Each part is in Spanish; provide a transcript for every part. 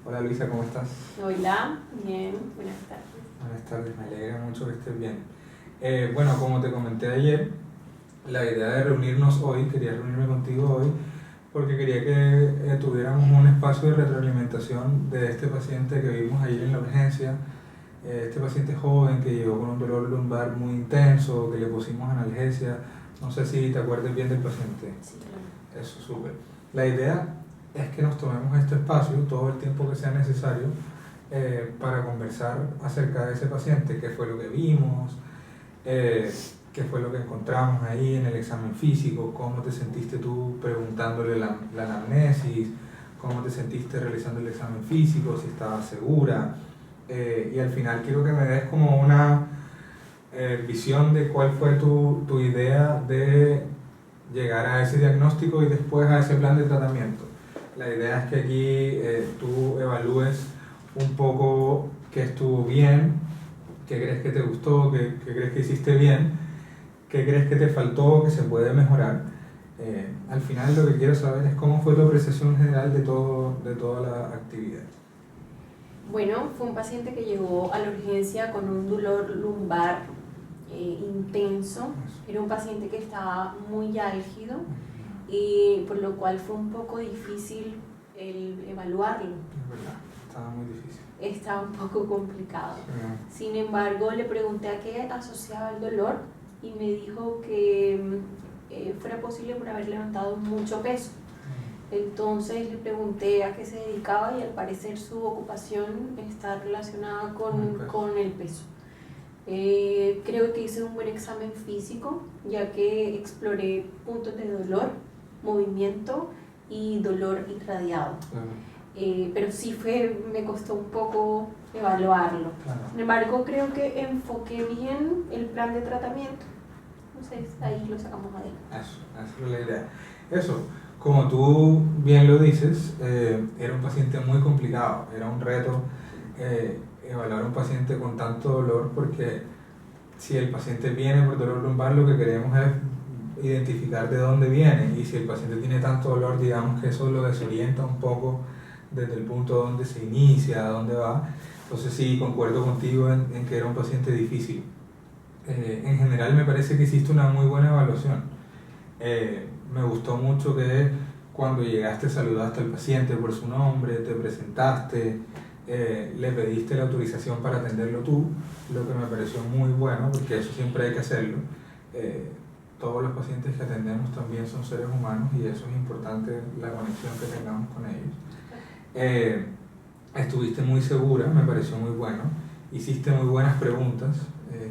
Hola Luisa, ¿cómo estás? Hola, bien, buenas tardes. Buenas tardes, me alegra mucho que estés bien. Bueno, como te comenté ayer, la idea de reunirnos hoy, quería reunirme contigo hoy, porque quería que tuviéramos un espacio de retroalimentación de este paciente que vimos ayer en la urgencia, este paciente joven que llegó con un dolor lumbar muy intenso, que le pusimos analgesia. No sé si te acuerdas bien del paciente. Sí, claro. Eso, súper. La idea es que nos tomemos este espacio todo el tiempo que sea necesario para conversar acerca de ese paciente, qué fue lo que vimos, qué fue lo que encontramos ahí en el examen físico, cómo te sentiste tú preguntándole la anamnesis, cómo te sentiste realizando el examen físico, si estabas segura. Y al final quiero que me des como una visión de cuál fue tu idea de llegar a ese diagnóstico y después a ese plan de tratamiento. La idea es que aquí tú evalúes un poco qué estuvo bien, qué crees que te gustó, qué crees que hiciste bien, qué crees que te faltó, que se puede mejorar. Al final lo que quiero saber es cómo fue tu apreciación general de toda la actividad. Bueno, fue un paciente que llegó a la urgencia con un dolor lumbar intenso. Era un paciente que estaba muy álgido y por lo cual fue un poco difícil el evaluarlo. Es verdad, estaba muy difícil. Estaba un poco complicado. Sí. Sin embargo, le pregunté a qué asociaba el dolor y me dijo que fuera posible por haber levantado mucho peso. Entonces le pregunté a qué se dedicaba y al parecer su ocupación está relacionada con el peso. Creo que hice un buen examen físico, ya que exploré puntos de dolor, movimiento y dolor irradiado. Pero sí me costó un poco evaluarlo. Claro. Sin embargo, creo que enfoqué bien el plan de tratamiento. Entonces ahí lo sacamos adelante. Eso es la idea. Eso, como tú bien lo dices, era un paciente muy complicado, era un reto evaluar a un paciente con tanto dolor, porque si el paciente viene por dolor lumbar, lo que queremos es identificar de dónde viene, y si el paciente tiene tanto dolor, digamos que eso lo desorienta un poco desde el punto donde se inicia, a dónde va. Entonces sí, concuerdo contigo en que era un paciente difícil. En general me parece que hiciste una muy buena evaluación. Me gustó mucho que cuando llegaste saludaste al paciente por su nombre, te presentaste, le pediste la autorización para atenderlo tú, lo que me pareció muy bueno, porque eso siempre hay que hacerlo. Todos los pacientes que atendemos también son seres humanos y eso es importante, la conexión que tengamos con ellos. Estuviste muy segura, me pareció muy bueno, hiciste muy buenas preguntas.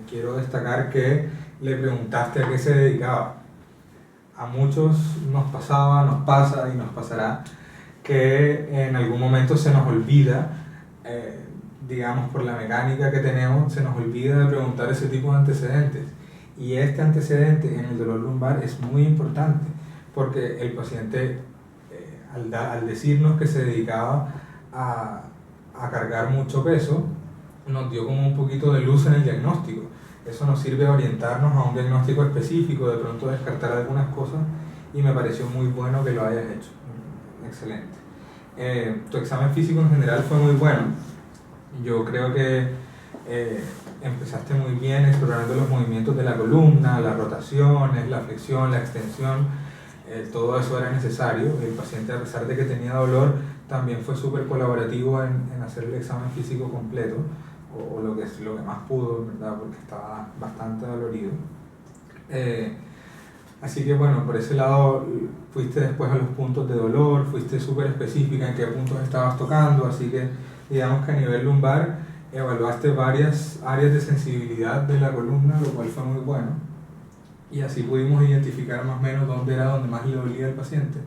Quiero destacar que le preguntaste a qué se dedicaba. A muchos nos pasaba, nos pasa y nos pasará que en algún momento se nos olvida, digamos por la mecánica que tenemos, se nos olvida de preguntar ese tipo de antecedentes. Y este antecedente en el dolor lumbar es muy importante, porque el paciente, al decirnos que se dedicaba a cargar mucho peso, nos dio como un poquito de luz en el diagnóstico. Eso nos sirve a orientarnos a un diagnóstico específico, de pronto descartar algunas cosas, y me pareció muy bueno que lo hayas hecho. Excelente. Tu examen físico en general fue muy bueno. Yo creo que empezaste muy bien explorando los movimientos de la columna, las rotaciones, la flexión, la extensión. Todo eso era necesario. El paciente, a pesar de que tenía dolor, también fue súper colaborativo en hacer el examen físico completo, o lo que más pudo, ¿verdad? Porque estaba bastante dolorido. Así que bueno, por ese lado fuiste después a los puntos de dolor, fuiste súper específica en qué puntos estabas tocando, así que digamos que a nivel lumbar evaluaste varias áreas de sensibilidad de la columna, lo cual fue muy bueno, y así pudimos identificar más o menos dónde era donde más le dolía al paciente,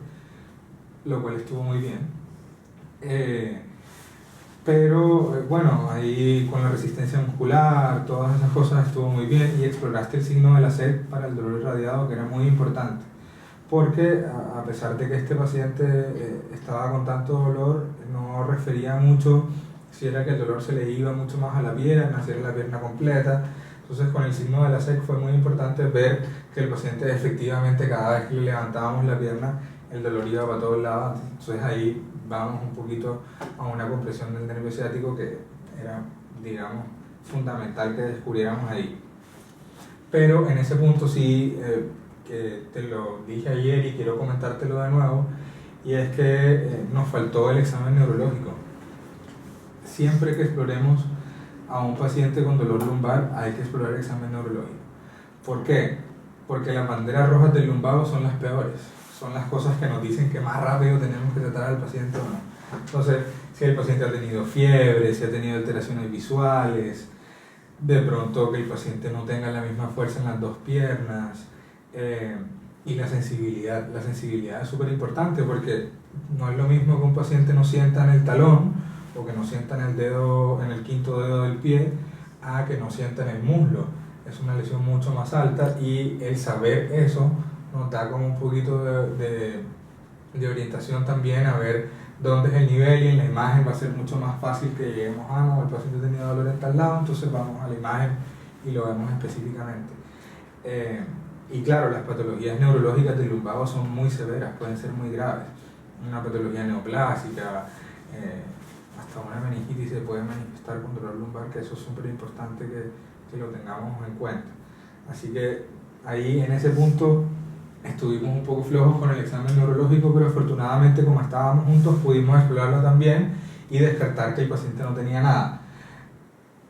lo cual estuvo muy bien. Pero bueno, ahí con la resistencia muscular, todas esas cosas estuvo muy bien, y exploraste el signo de la sed para el dolor irradiado, que era muy importante, porque a pesar de que este paciente estaba con tanto dolor, no refería mucho si era que el dolor se le iba mucho más a la pierna, si era la pierna completa. Entonces con el signo de la SEC fue muy importante ver que el paciente efectivamente cada vez que le levantábamos la pierna el dolor iba para todos lados. Entonces ahí vamos un poquito a una compresión del nervio ciático que era, digamos, fundamental que descubriéramos ahí. Pero en ese punto sí, que te lo dije ayer y quiero comentártelo de nuevo, y es que nos faltó el examen neurológico. Siempre que exploremos a un paciente con dolor lumbar hay que explorar el examen neurológico. ¿Por qué? Porque las banderas rojas del lumbago son las peores, son las cosas que nos dicen que más rápido tenemos que tratar al paciente o no. Entonces, si el paciente ha tenido fiebre, si ha tenido alteraciones visuales, de pronto que el paciente no tenga la misma fuerza en las dos piernas, y la sensibilidad es súper importante porque no es lo mismo que un paciente no sienta en el talón o que no sienta en el dedo, en el quinto dedo del pie, a que no sienta en el muslo. Es una lesión mucho más alta y el saber eso nos da como un poquito de orientación también a ver dónde es el nivel, y en la imagen va a ser mucho más fácil que lleguemos a, no, el paciente tenía dolor en tal lado, entonces vamos a la imagen y lo vemos específicamente. Y claro, las patologías neurológicas del lumbago son muy severas, pueden ser muy graves. Una patología neoplásica, hasta una meningitis se puede manifestar con dolor lumbar, que eso es súper importante que lo tengamos en cuenta. Así que ahí en ese punto estuvimos un poco flojos con el examen neurológico, pero afortunadamente como estábamos juntos pudimos explorarlo también y descartar que el paciente no tenía nada.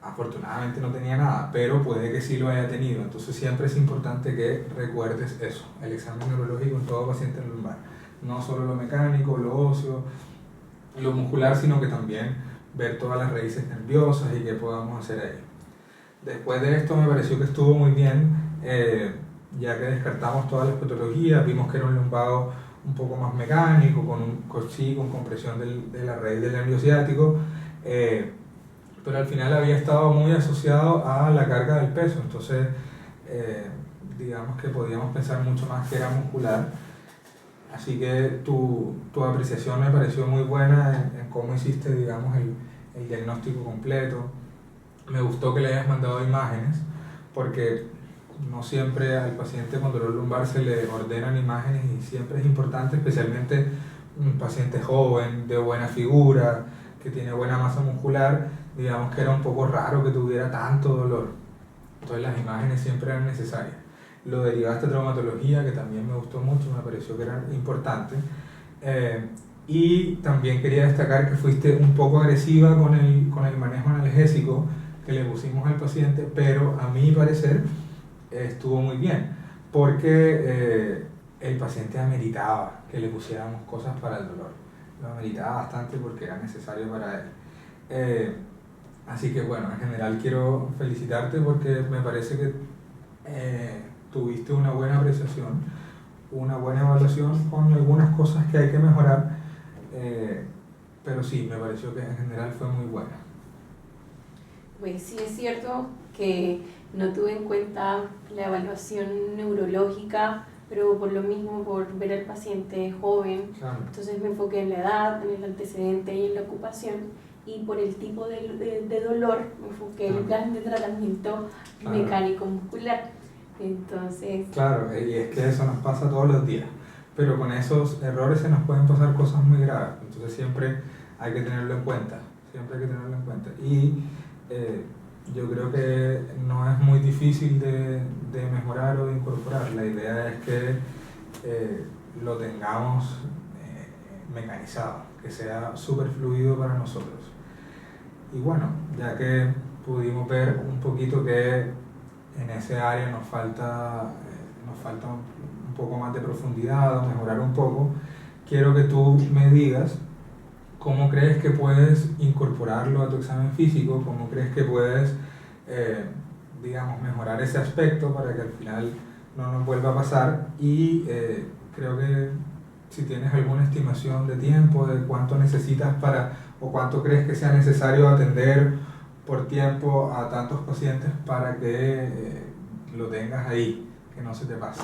Afortunadamente no tenía nada, pero puede que sí lo haya tenido. Entonces siempre es importante que recuerdes eso, el examen neurológico en todo paciente lumbar. No solo lo mecánico, lo óseo, lo muscular, sino que también ver todas las raíces nerviosas y qué podamos hacer ahí. Después de esto me pareció que estuvo muy bien, ya que descartamos todas las patologías, vimos que era un lumbago un poco más mecánico, con compresión de la raíz del nervio ciático, pero al final había estado muy asociado a la carga del peso, entonces digamos que podíamos pensar mucho más que era muscular. Así que tu apreciación me pareció muy buena en cómo hiciste, digamos, el diagnóstico completo. Me gustó que le hayas mandado imágenes, porque no siempre al paciente con dolor lumbar se le ordenan imágenes y siempre es importante, especialmente un paciente joven, de buena figura, que tiene buena masa muscular. Digamos que era un poco raro que tuviera tanto dolor, entonces las imágenes siempre eran necesarias. Lo derivaste a traumatología, que también me gustó mucho, me pareció que era importante, y también quería destacar que fuiste un poco agresiva con el manejo analgésico que le pusimos al paciente, pero a mi parecer estuvo muy bien, porque el paciente ameritaba que le pusiéramos cosas para el dolor, lo ameritaba bastante porque era necesario para él. Así que bueno, en general quiero felicitarte porque me parece que tuviste una buena apreciación, una buena evaluación con algunas cosas que hay que mejorar, pero sí, me pareció que en general fue muy buena. Pues sí es cierto que no tuve en cuenta la evaluación neurológica, pero por lo mismo, por ver al paciente joven, Claro. Entonces me enfoqué en la edad, en el antecedente y en la ocupación, y por el tipo de dolor me enfoqué en el plan de tratamiento mecánico-muscular. Entonces... Claro, y es que eso nos pasa todos los días, pero con esos errores se nos pueden pasar cosas muy graves, entonces siempre hay que tenerlo en cuenta, siempre hay que tenerlo en cuenta. Y yo creo que no es muy difícil de mejorar o de incorporar, la idea es que lo tengamos mecanizado, que sea súper fluido para nosotros. Y bueno, ya que pudimos ver un poquito que en ese área nos falta un poco más de profundidad o mejorar un poco, quiero que tú me digas cómo crees que puedes incorporarlo a tu examen físico, cómo crees que puedes, digamos, mejorar ese aspecto para que al final no nos vuelva a pasar. Y creo que si tienes alguna estimación de tiempo, de cuánto necesitas o cuánto crees que sea necesario atender por tiempo a tantos pacientes para que lo tengas ahí, que no se te pase.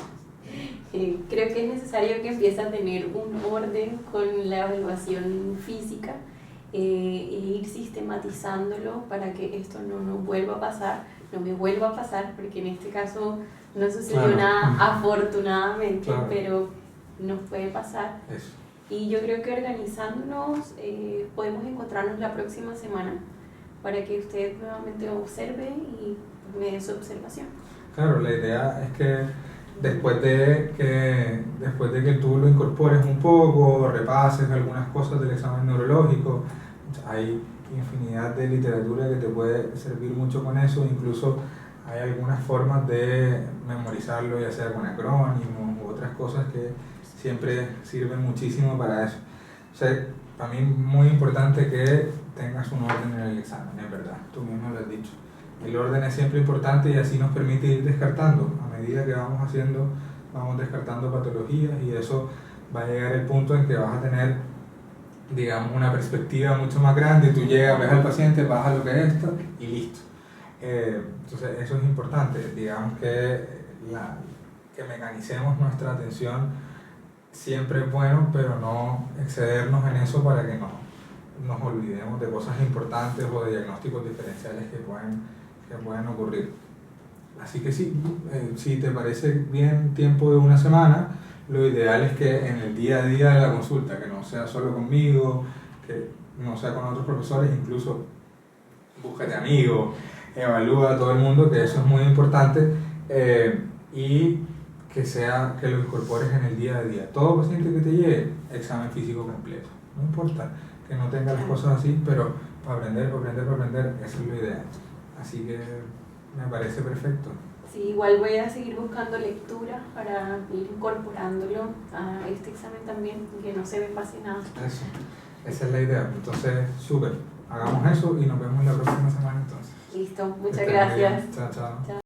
Creo que es necesario que empieces a tener un orden con la evaluación física e ir sistematizándolo para que esto no nos vuelva a pasar, no me vuelva a pasar, porque en este caso no sucedió nada afortunadamente, pero nos puede pasar. Eso. Y yo creo que organizándonos podemos encontrarnos la próxima semana para que usted nuevamente observe y me dé su observación. Claro, la idea es que después de que tú lo incorpores un poco, repases algunas cosas del examen neurológico, hay infinidad de literatura que te puede servir mucho con eso, incluso hay algunas formas de memorizarlo, ya sea con acrónimos u otras cosas que siempre sirven muchísimo para eso. O sea, para mí es muy importante que tengas un orden en el examen, es verdad, tú mismo lo has dicho. El orden es siempre importante y así nos permite ir descartando. A medida que vamos haciendo, vamos descartando patologías y eso va a llegar el punto en que vas a tener, digamos, una perspectiva mucho más grande. Tú llegas, ves al paciente, vas a lo que es esto y listo. Entonces eso es importante, digamos que mecanicemos nuestra atención siempre es bueno, pero no excedernos en eso para que no nos olvidemos de cosas importantes o de diagnósticos diferenciales que pueden ocurrir. Así que sí, si te parece bien tiempo de una semana, lo ideal es que en el día a día de la consulta, que no sea solo conmigo, que no sea con otros profesores, incluso búscate amigos, evalúa a todo el mundo, que eso es muy importante, y que lo incorpores en el día a día. Todo paciente que te llegue, examen físico completo. No importa que no tenga las cosas así, pero para aprender, eso es lo ideal. Así que me parece perfecto. Sí, igual voy a seguir buscando lectura para ir incorporándolo a este examen también, que no se me pase nada. Eso, esa es la idea. Entonces, súper. Hagamos eso y nos vemos la próxima semana entonces. Listo, muchas gracias. Chao, chao. Chao.